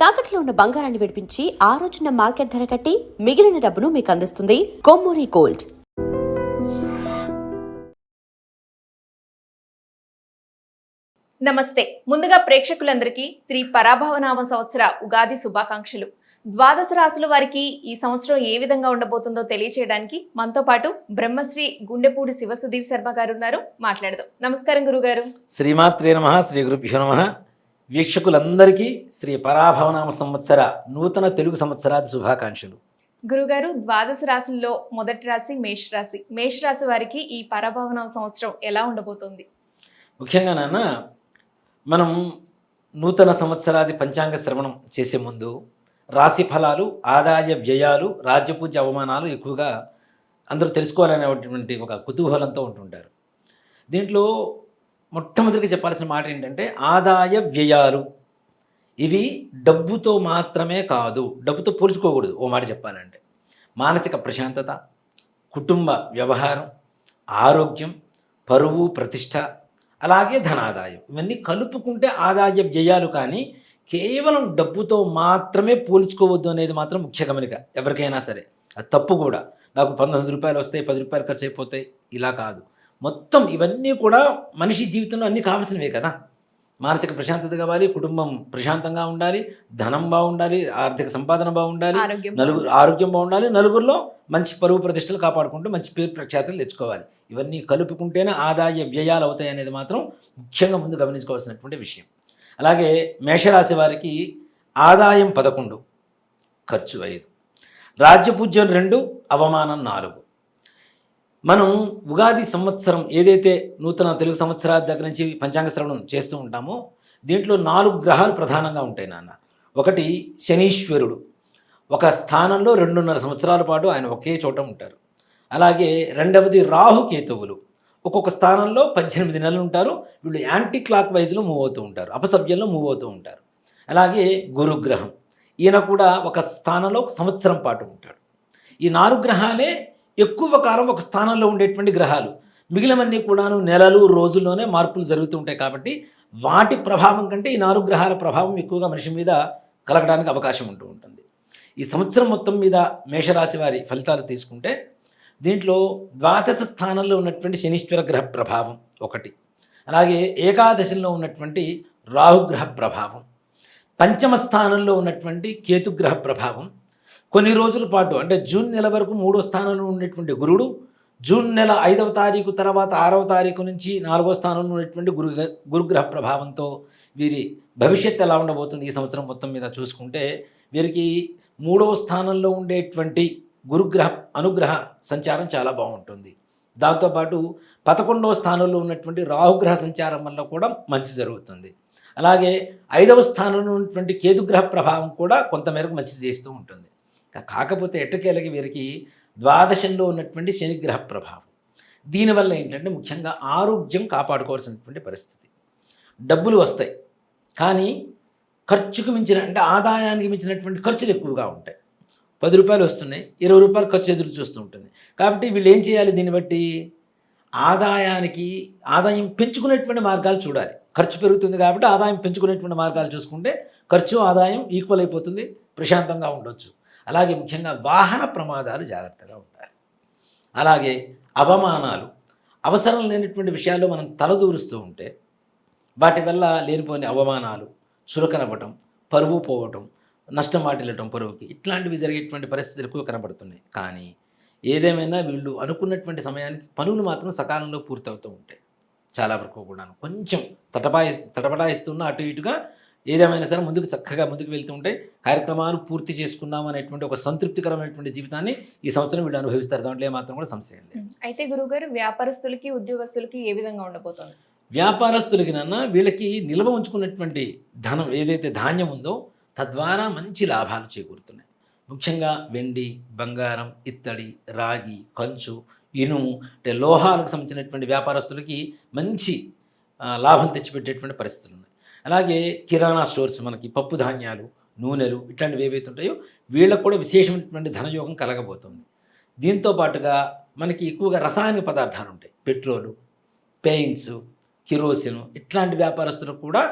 తాకట్లో ఉన్న బంగారాన్ని విడిపించి ఆ రోజున మార్కెట్ ధర కట్టి మిగిలిన డబ్బును మీకు అందిస్తుంది కొమ్మూరి గోల్డ్. నమస్తే. ముందుగా ప్రేక్షకులందరికీ శ్రీ పరాభవనామ సంవత్సర ఉగాది శుభాకాంక్షలు. ద్వాదశ రాశుల వారికి ఈ సంవత్సరం ఏ విధంగా ఉండబోతుందో తెలియచేయడానికి మనతో పాటు బ్రహ్మశ్రీ గుండెపూడి శివసుధీర్ శర్మ గారు ఉన్నారు. మాట్లాడదాం. నమస్కారం గురుగారు. శ్రీమాత్రే నమః. శ్రీ గురుభ్యో నమః. వీక్షకులందరికీ శ్రీ పరాభవనామ సంవత్సర నూతన తెలుగు సంవత్సరాది శుభాకాంక్షలు. గురుగారు, ద్వాదశ రాశుల్లో మొదటి రాశి మేషరాశి. మేషరాశి వారికి ఈ పరాభవనామ సంవత్సరం ఎలా ఉండబోతోంది? ముఖ్యంగా నాన్న, మనం నూతన సంవత్సరాది పంచాంగ శ్రవణం చేసే ముందు రాశి ఫలాలు, ఆదాయ వ్యయాలు, రాజ్యపూజ్య అవమానాలు ఎక్కువగా అందరూ తెలుసుకోవాలనేటువంటి ఒక కుతూహలంతో ఉంటుంటారు. దీంట్లో మొట్టమొదటిగా చెప్పాల్సిన మాట ఏంటంటే ఆదాయ వ్యయాలు. ఇవి డబ్బుతో మాత్రమే కాదు, డబ్బుతో పోల్చుకోకూడదు. ఓ మాట చెప్పాలంటే మానసిక ప్రశాంతత, కుటుంబ వ్యవహారం, ఆరోగ్యం, పరువు ప్రతిష్ట, అలాగే ధనాదాయం, ఇవన్నీ కలుపుకుంటే ఆదాయ వ్యయాలు. కానీ కేవలం డబ్బుతో మాత్రమే పోల్చుకోవద్దు అనేది మాత్రం ముఖ్య గమనిక. ఎవరికైనా సరే అది తప్పు కూడా. నాకు 19 రూపాయలు వస్తాయి, 10 రూపాయలు ఖర్చు అయిపోతాయి, ఇలా కాదు. మొత్తం ఇవన్నీ కూడా మనిషి జీవితంలో అన్నీ కావాల్సినవే కదా. మానసిక ప్రశాంతత కావాలి, కుటుంబం ప్రశాంతంగా ఉండాలి, ధనం బాగుండాలి, ఆర్థిక సంపాదన బాగుండాలి, ఆరోగ్యం బాగుండాలి, నలుగురిలో మంచి పరువు ప్రతిష్టలు కాపాడుకుంటూ మంచి పేరు ప్రఖ్యాతులు తెచ్చుకోవాలి. ఇవన్నీ కలుపుకుంటేనే ఆదాయ వ్యయాలు అవుతాయి అనేది మాత్రం ముఖ్యంగా ముందు గమనించుకోవాల్సినటువంటి విషయం. అలాగే మేషరాశి వారికి ఆదాయం 11, ఖర్చు 5, రాజ్యపూజ్యం 2, అవమానం 4. మనం ఉగాది సంవత్సరం ఏదైతే నూతన తెలుగు సంవత్సరాల దగ్గర నుంచి పంచాంగ శ్రవణం చేస్తూ ఉంటామో దీంట్లో 4 గ్రహాలు ప్రధానంగా ఉంటాయి నాన్న. ఒకటి శనీశ్వరుడు, ఒక స్థానంలో 2.5 సంవత్సరాల పాటు ఆయన ఒకే చోట ఉంటారు. అలాగే రెండవది రాహుకేతువులు, ఒక్కొక్క స్థానంలో 18 నెలలు ఉంటారు. వీళ్ళు యాంటీ క్లాక్ వైజ్లో మూవ్ అవుతూ ఉంటారు, అపసవ్యంలో మూవ్ అవుతూ ఉంటారు. అలాగే గురుగ్రహం, ఈయన కూడా ఒక స్థానంలో ఒక సంవత్సరం పాటు ఉంటాడు. ఈ 4 గ్రహాలే ఎక్కువ కాలం ఒక స్థానంలో ఉండేటువంటి గ్రహాలు. మిగిలినవన్నీ కూడాను నెలలు, రోజుల్లోనే మార్పులు జరుగుతూ ఉంటాయి. కాబట్టి వాటి ప్రభావం కంటే ఈ 4 గ్రహాల ప్రభావం ఎక్కువగా మనిషి మీద కలగడానికి అవకాశం ఉంటూ ఉంటుంది. ఈ సంవత్సరం మొత్తం మీద మేషరాశి వారి ఫలితాలు తీసుకుంటే దీంట్లో ద్వాదశ స్థానంలో ఉన్నటువంటి శనీశ్వర గ్రహ ప్రభావం ఒకటి, అలాగే ఏకాదశంలో ఉన్నటువంటి రాహుగ్రహ ప్రభావం, పంచమ స్థానంలో ఉన్నటువంటి కేతుగ్రహ ప్రభావం, కొన్ని రోజుల పాటు అంటే జూన్ నెల వరకు 3వ స్థానంలో ఉన్నటువంటి గురుడు, జూన్ నెల 5వ తారీఖు తర్వాత 6వ తారీఖు నుంచి 4వ స్థానంలో ఉన్నటువంటి గురుగ్రహ ప్రభావంతో వీరి భవిష్యత్తు ఎలా ఉండబోతుంది ఈ సంవత్సరం మొత్తం మీద చూసుకుంటే వీరికి 3వ స్థానంలో ఉండేటువంటి గురుగ్రహ అనుగ్రహ సంచారం చాలా బాగుంటుంది. దాంతోపాటు 11వ స్థానంలో ఉన్నటువంటి రాహుగ్రహ సంచారం వల్ల కూడా మంచి జరుగుతుంది. అలాగే 5వ స్థానంలో ఉన్నటువంటి కేతుగ్రహ ప్రభావం కూడా కొంతమేరకు మంచి చేస్తూ ఉంటుంది. కాకపోతే ఎట్టకేలకి వీరికి ద్వాదశంలో ఉన్నటువంటి శనిగ్రహ ప్రభావం. దీనివల్ల ఏంటంటే ముఖ్యంగా ఆరోగ్యం కాపాడుకోవాల్సినటువంటి పరిస్థితి. డబ్బులు వస్తాయి కానీ ఖర్చుకు మించిన అంటే ఆదాయానికి మించినటువంటి ఖర్చులు ఎక్కువగా ఉంటాయి. 10 రూపాయలు వస్తున్నాయి, 20 రూపాయలు ఖర్చు ఎదురు చూస్తూ ఉంటుంది. కాబట్టి వీళ్ళు ఏం చేయాలి? దీన్ని బట్టి ఆదాయం పెంచుకునేటువంటి మార్గాలు చూడాలి. ఖర్చు పెరుగుతుంది కాబట్టి ఆదాయం పెంచుకునేటువంటి మార్గాలు చూసుకుంటే ఖర్చు ఆదాయం ఈక్వల్ అయిపోతుంది, ప్రశాంతంగా ఉండొచ్చు. అలాగే ముఖ్యంగా వాహన ప్రమాదాలు జాగ్రత్తగా ఉండాలి. అలాగే అవమానాలు, అవసరం లేనటువంటి విషయాల్లో మనం తలదూరుస్తూ ఉంటే వాటి వల్ల లేనిపోని అవమానాలు, చులకనవ్వటం, పరువు పోవటం, నష్టం వాటిల్లటం పరువుకి, ఇట్లాంటివి జరిగేటువంటి పరిస్థితులు ఎక్కువ కనబడుతున్నాయి. కానీ ఏదేమైనా వీళ్ళు అనుకున్నటువంటి సమయానికి పనులు మాత్రం సకాలంలో పూర్తవుతూ ఉంటాయి. చాలా వరకు కూడా కొంచెం తటపటాయిస్తున్న అటు ఇటుగా ఏదేమైనా సరే చక్కగా ముందుకు వెళ్తూ ఉంటాయి. కార్యక్రమాలు పూర్తి చేసుకున్నాం అనేటువంటి ఒక సంతృప్తికరమైనటువంటి జీవితాన్ని ఈ సంవత్సరం వీళ్ళు అనుభవిస్తారు. దాంట్లో ఏమాత్రం కూడా సంశయం లేదు. అయితే గురువుగారు, వ్యాపారస్తులకి ఉద్యోగస్తులకి ఏ విధంగా ఉండబోతోంది? వ్యాపారస్తులకి వీళ్ళకి నిల్వ ఉంచుకున్నటువంటి ధనం ఏదైతే ధాన్యం ఉందో తద్వారా మంచి లాభాలు చేకూరుతున్నాయి. ముఖ్యంగా వెండి, బంగారం, ఇత్తడి, రాగి, కంచు, ఇనుము అంటే లోహాలకు సంబంధించినటువంటి వ్యాపారస్తులకి మంచి లాభం తెచ్చిపెట్టేటువంటి పరిస్థితులు ఉన్నాయి. అలాగే కిరాణా స్టోర్స్, మనకి పప్పు ధాన్యాలు, నూనెలు ఇట్లాంటివి ఏవైతే ఉంటాయో వీళ్ళకు కూడా విశేషమైనటువంటి ధనయోగం కలగబోతుంది. దీంతో పాటుగా మనకి ఎక్కువగా రసాయనిక పదార్థాలు ఉంటాయి, పెట్రోలు, పెయింట్స్, కిరోసిన్, ఇట్లాంటి వ్యాపారస్తులకు కూడా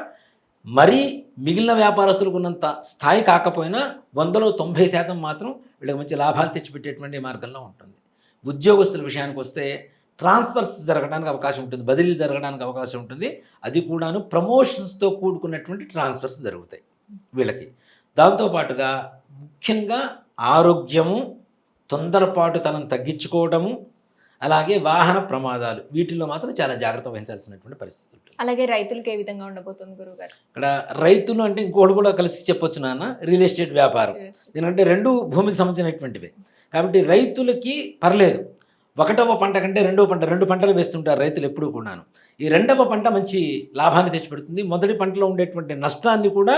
మరీ మిగిలిన వ్యాపారస్తులకు ఉన్నంత స్థాయి కాకపోయినా 100లో 90% మాత్రం వీళ్ళకి మంచి లాభాలు తెచ్చిపెట్టేటువంటి మార్గంలో ఉంటుంది. ఉద్యోగస్తుల విషయానికి వస్తే ట్రాన్స్ఫర్స్ జరగడానికి అవకాశం ఉంటుంది, బదిలీలు జరగడానికి అవకాశం ఉంటుంది. అది కూడాను ప్రమోషన్స్తో కూడుకున్నటువంటి ట్రాన్స్ఫర్స్ జరుగుతాయి వీళ్ళకి. దాంతోపాటుగా ముఖ్యంగా ఆరోగ్యము, తొందరపాటుతనం తగ్గించుకోవడము, అలాగే వాహన ప్రమాదాలు, వీటిల్లో మాత్రం చాలా జాగ్రత్త వహించాల్సినటువంటి పరిస్థితి ఉంటుంది. అలాగే రైతులకు ఏ విధంగా ఉండబోతుంది గురుగారు? ఇక్కడ రైతులు అంటే ఇంకోటి కూడా కలిసి చెప్పొచ్చు నాన్న, రియల్ ఎస్టేట్ వ్యాపారం. ఎందుకంటే రెండు భూమికి సంబంధించినటువంటివి కాబట్టి రైతులకి పర్లేదు. ఒకటవ పంట కంటే రెండవ పంట, 2 పంటలు వేస్తుంటారు రైతులు ఎప్పుడూ కూడాను. ఈ రెండవ పంట మంచి లాభాన్ని తెచ్చిపెడుతుంది. మొదటి పంటలో ఉండేటువంటి నష్టాన్ని కూడా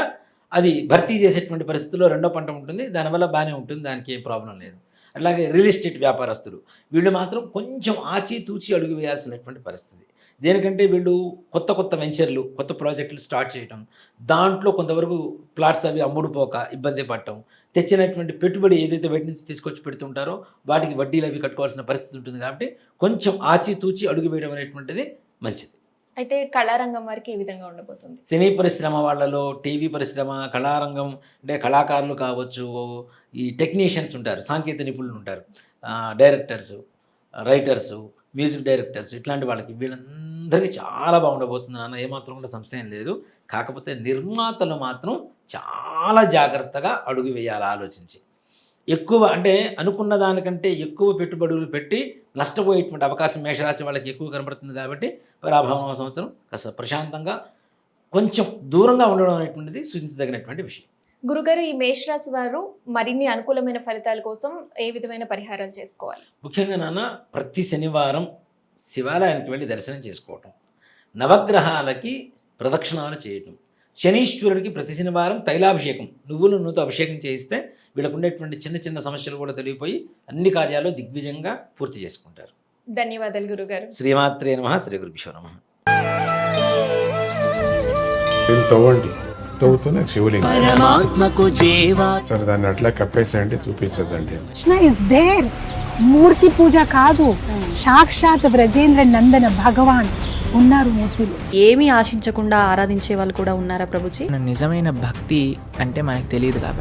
అది భర్తీ చేసేటువంటి పరిస్థితుల్లో రెండో పంట ఉంటుంది. దానివల్ల బాగానే ఉంటుంది, దానికి ఏం ప్రాబ్లం లేదు. అలాగే రియల్ ఎస్టేట్ వ్యాపారస్తులు వీళ్ళు మాత్రం కొంచెం ఆచితూచి అడుగు వేయాల్సినటువంటి పరిస్థితి. దేనికంటే వీళ్ళు కొత్త వెంచర్లు, కొత్త ప్రాజెక్టులు స్టార్ట్ చేయటం, దాంట్లో కొంతవరకు ప్లాట్స్ అవి అమ్ముడుపోక ఇబ్బంది పడటం, తెచ్చినటువంటి పెట్టుబడి ఏదైతే బయట నుంచి తీసుకొచ్చి పెడుతుంటారో వాటికి వడ్డీలు అవి కట్టుకోవాల్సిన పరిస్థితి ఉంటుంది. కాబట్టి కొంచెం ఆచితూచి అడుగు వేయడం అనేటువంటిది మంచిది. అయితే కళారంగం వారికి ఏ విధంగా ఉండబోతుంది? సినీ పరిశ్రమ వాళ్ళలో, టీవీ పరిశ్రమ, కళారంగం అంటే కళాకారులు కావచ్చు, ఈ టెక్నీషియన్స్ ఉంటారు, సాంకేతిక నిపుణులు ఉంటారు, డైరెక్టర్సు, రైటర్సు, మ్యూజిక్ డైరెక్టర్స్, ఇట్లాంటి వాళ్ళకి వీళ్ళందరికీ చాలా బాగుండబోతుంది నాన్న, ఏమాత్రం కూడా సంశయం లేదు. కాకపోతే నిర్మాతలు మాత్రం చాలా జాగ్రత్తగా అడుగు వేయాలి ఆలోచించి. ఎక్కువ అంటే అనుకున్న దానికంటే ఎక్కువ పెట్టుబడులు పెట్టి నష్టపోయేటువంటి అవకాశం మేషరాశి వాళ్ళకి ఎక్కువ కనబడుతుంది. కాబట్టి పరాభవ సంవత్సరం కాస్త ప్రశాంతంగా కొంచెం దూరంగా ఉండడం అనేటువంటిది సూచించదగినటువంటి విషయం. గురుగారు, ఈ మేషరాశి వారు మరిన్ని అనుకూలమైన ఫలితాల కోసం ఏ విధమైన పరిహారాలు చేసుకోవాలి? ముఖ్యంగా నాన్న, ప్రతి శనివారం శివాలయానికి వెళ్ళి దర్శనం చేసుకోవటం, నవగ్రహాలకి ప్రదక్షిణాలు చేయటం, శనీశ్వరుడికి ప్రతి శనివారం తైలాభిషేకం, నువ్వుల నూనెతో అభిషేకం చేయిస్తే వీళ్ళకు ఉండేటువంటి చిన్న సమస్యలు కూడా తొలగిపోయి అన్ని కార్యాలు దిగ్విజయంగా పూర్తి చేసుకుంటారు. ధన్యవాదాలు గురుగారు. శ్రీమాత్రే నమః. శ్రీ గురుభ్యో నమః. తవ్వండి, తవ్వుతూనే శివలింగం. పరమాత్మకు జీవా సరే, దాన్ని అట్లా కప్పేసేయండి, చూపించదండి. Krishna is there. మూర్తి పూజ కాదు, సాక్షాత్ బ్రజేంద్ర నందన భగవాన్ ఉన్నారు మూర్తిలో. ఏమీ ఆశించకుండా ఆరాధించే వాళ్ళు కూడా ఉన్నారా ప్రభుజీ? నిజమైన భక్తి అంటే మనకు తెలియదు కాబట్టి